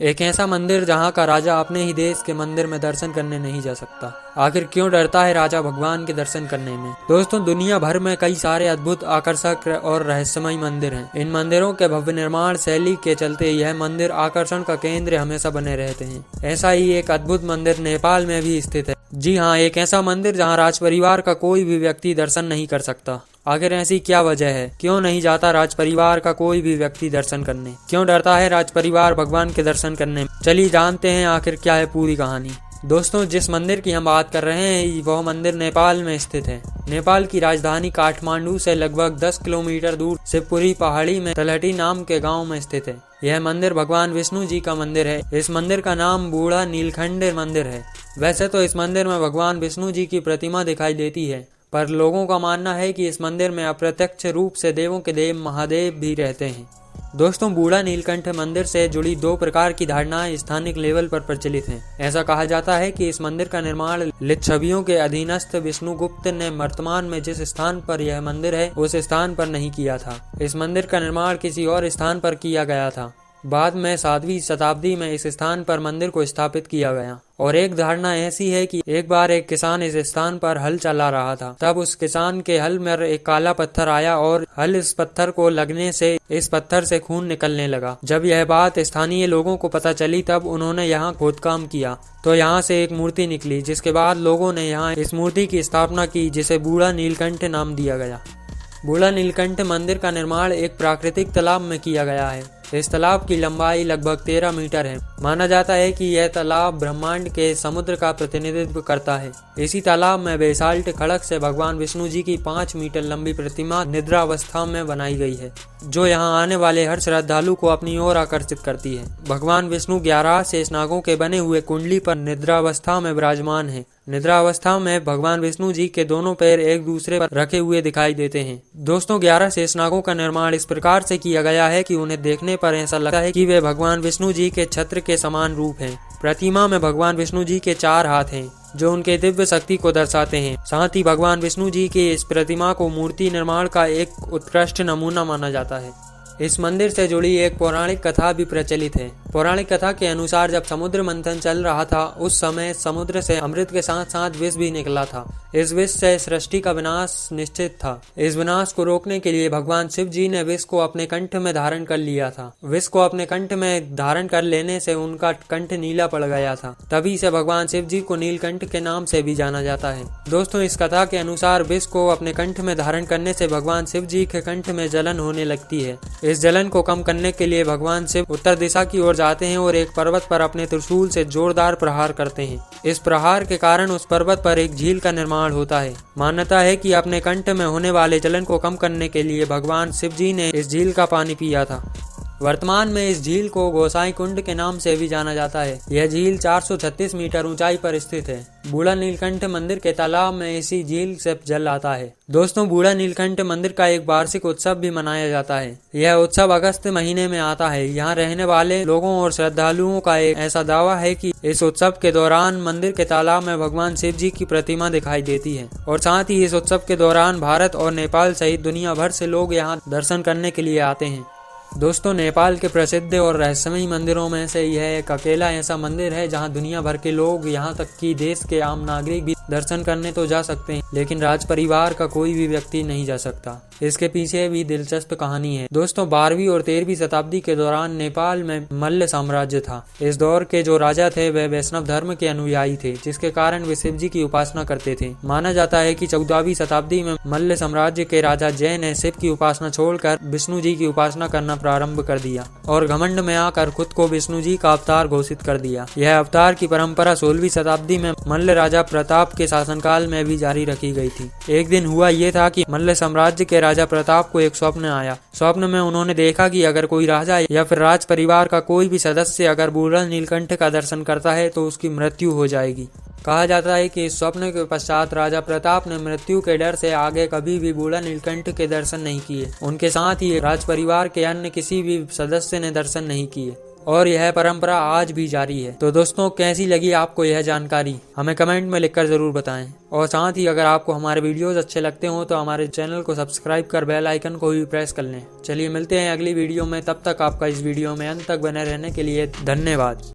एक ऐसा मंदिर जहाँ का राजा अपने ही देश के मंदिर में दर्शन करने नहीं जा सकता। आखिर क्यों डरता है राजा भगवान के दर्शन करने में? दोस्तों, दुनिया भर में कई सारे अद्भुत, आकर्षक और रहस्यमय मंदिर हैं। इन मंदिरों के भव्य निर्माण शैली के चलते यह मंदिर आकर्षण का केंद्र हमेशा बने रहते हैं। ऐसा ही एक अद्भुत मंदिर नेपाल में भी स्थित है। जी हाँ, एक ऐसा मंदिर जहाँ राज परिवार का कोई भी व्यक्ति दर्शन नहीं कर सकता। आखिर ऐसी क्या वजह है? क्यों नहीं जाता राज परिवार का कोई भी व्यक्ति दर्शन करने? क्यों डरता है राज परिवार भगवान के दर्शन करने? चलिए जानते हैं आखिर क्या है पूरी कहानी। दोस्तों, जिस मंदिर की हम बात कर रहे हैं वह मंदिर नेपाल में स्थित है। नेपाल की राजधानी काठमांडू से लगभग 10 किलोमीटर दूर शिवपुरी पहाड़ी में तलहटी नाम के गांव में स्थित है। यह मंदिर भगवान विष्णु जी का मंदिर है। इस मंदिर का नाम बूढ़ा नीलकंठ मंदिर है। वैसे तो इस मंदिर में भगवान विष्णु जी की प्रतिमा दिखाई देती है, पर लोगों का मानना है कि इस मंदिर में अप्रत्यक्ष रूप से देवों के देव महादेव भी रहते हैं। दोस्तों, बूढ़ा नीलकंठ मंदिर से जुड़ी 2 प्रकार की धारणाएं स्थानिक लेवल पर प्रचलित हैं। ऐसा कहा जाता है कि इस मंदिर का निर्माण लिच्छवियों के अधीनस्थ विष्णुगुप्त ने वर्तमान में जिस स्थान पर यह मंदिर है उस स्थान पर नहीं किया था। इस मंदिर का निर्माण किसी और स्थान पर किया गया था। बाद में 7वीं शताब्दी में इस स्थान पर मंदिर को स्थापित किया गया। और एक धारणा ऐसी है कि एक बार एक किसान इस स्थान पर हल चला रहा था। तब उस किसान के हल में एक काला पत्थर आया और हल इस पत्थर को लगने से इस पत्थर से खून निकलने लगा। जब यह बात स्थानीय लोगों को पता चली तब उन्होंने यहाँ खोदकाम किया तो यहाँ से एक मूर्ति निकली, जिसके बाद लोगों ने यहाँ इस मूर्ति की स्थापना की, जिसे बूढ़ा नीलकंठ नाम दिया गया। बूढ़ा नीलकंठ मंदिर का निर्माण एक प्राकृतिक तालाब में किया गया है। इस तालाब की लंबाई लगभग 13 मीटर है। माना जाता है कि यह तालाब ब्रह्मांड के समुद्र का प्रतिनिधित्व करता है। इसी तालाब में बेसाल्ट खड़क से भगवान विष्णु जी की 5 मीटर लंबी प्रतिमा निद्रावस्था में बनाई गई है, जो यहाँ आने वाले हर श्रद्धालु को अपनी ओर आकर्षित करती है। भगवान विष्णु 11 शेषनागों के बने हुए कुंडली पर निद्रावस्था में विराजमान है। निद्रावस्था में भगवान विष्णु जी के दोनों पैर एक दूसरे पर रखे हुए दिखाई देते हैं। दोस्तों, 11 शेषनागों का निर्माण इस प्रकार से किया गया है कि उन्हें देखने पर ऐसा लगता है कि वे भगवान विष्णु जी के छत्र के समान रूप हैं। प्रतिमा में भगवान विष्णु जी के 4 हाथ हैं, जो उनके दिव्य शक्ति को दर्शाते हैं। साथ ही भगवान विष्णु जी की इस प्रतिमा को मूर्ति निर्माण का एक उत्कृष्ट नमूना माना जाता है। इस मंदिर से जुड़ी एक पौराणिक कथा भी प्रचलित है। पौराणिक कथा के अनुसार जब समुद्र मंथन चल रहा था उस समय समुद्र से अमृत के साथ साथ विष भी निकला था। इस विष से सृष्टि का विनाश निश्चित था। इस विनाश को रोकने के लिए भगवान शिव जी ने विष को अपने कंठ में धारण कर लिया था। विष को अपने कंठ में धारण कर लेने से उनका कंठ नीला पड़ गया था। तभी से भगवान शिव जी को नीलकंठ के नाम से भी जाना जाता है। दोस्तों, इस कथा के अनुसार विष को अपने कंठ में धारण करने से भगवान शिव जी के कंठ में जलन होने लगती है। इस जलन को कम करने के लिए भगवान शिव उत्तर दिशा की ओर जाते हैं और एक पर्वत पर अपने त्रिशूल से जोरदार प्रहार करते हैं। इस प्रहार के कारण उस पर्वत पर एक झील का निर्माण होता है। मान्यता है कि अपने कंठ में होने वाले जलन को कम करने के लिए भगवान शिव जी ने इस झील का पानी पिया था। वर्तमान में इस झील को गोसाई कुंड के नाम से भी जाना जाता है। यह झील 436 मीटर ऊंचाई पर स्थित है। बूढ़ा नीलकंठ मंदिर के तालाब में इसी झील से जल आता है। दोस्तों, बूढ़ा नीलकंठ मंदिर का एक वार्षिक उत्सव भी मनाया जाता है। यह उत्सव अगस्त महीने में आता है। यहाँ रहने वाले लोगों और श्रद्धालुओं का एक ऐसा दावा है कि इस उत्सव के दौरान मंदिर के तालाब में भगवान शिव जी की प्रतिमा दिखाई देती है और साथ ही इस उत्सव के दौरान भारत और नेपाल सहित दुनिया भर से लोग यहाँ दर्शन करने के लिए आते हैं। दोस्तों, नेपाल के प्रसिद्ध और रहस्यमयी मंदिरों में से यह एक अकेला ऐसा मंदिर है जहां दुनिया भर के लोग, यहां तक कि देश के आम नागरिक भी दर्शन करने तो जा सकते हैं, लेकिन राज परिवार का कोई भी व्यक्ति नहीं जा सकता। इसके पीछे भी दिलचस्प कहानी है। दोस्तों, 12वीं और 13वीं शताब्दी के दौरान नेपाल में मल्ल साम्राज्य था। इस दौर के जो राजा थे वे वैष्णव धर्म के अनुयायी थे, जिसके कारण वे शिव जी की उपासना करते थे। माना जाता है कि 14वीं शताब्दी में मल्ल साम्राज्य के राजा जय ने शिव की उपासना छोड़कर विष्णु जी की उपासना करना प्रारंभ कर दिया और घमंड में आकर खुद को विष्णु जी का अवतार घोषित कर दिया। यह अवतार की परंपरा 16वीं शताब्दी में मल्ल राजा प्रताप के शासनकाल में भी जारी रखी गई थी। एक दिन हुआ ये था कि मल्ल साम्राज्य के राजा प्रताप को एक स्वप्न आया। स्वप्न में उन्होंने देखा कि अगर कोई राजा या फिर राज परिवार का कोई भी सदस्य अगर बूढ़ा नीलकंठ का दर्शन करता है तो उसकी मृत्यु हो जाएगी। कहा जाता है कि इस स्वप्न के पश्चात राजा प्रताप ने मृत्यु के डर से आगे कभी भी बूढ़ा नीलकंठ के दर्शन नहीं किए। उनके साथ ही राज परिवार के अन्य किसी भी सदस्य ने दर्शन नहीं किए। और यह परंपरा आज भी जारी है। तो दोस्तों, कैसी लगी आपको यह जानकारी हमें कमेंट में लिखकर जरूर बताएं। और साथ ही अगर आपको हमारे वीडियोस अच्छे लगते हो तो हमारे चैनल को सब्सक्राइब कर बेल आइकन को भी प्रेस कर लें। चलिए मिलते हैं अगली वीडियो में, तब तक आपका इस वीडियो में अंत तक बने रहने के लिए धन्यवाद।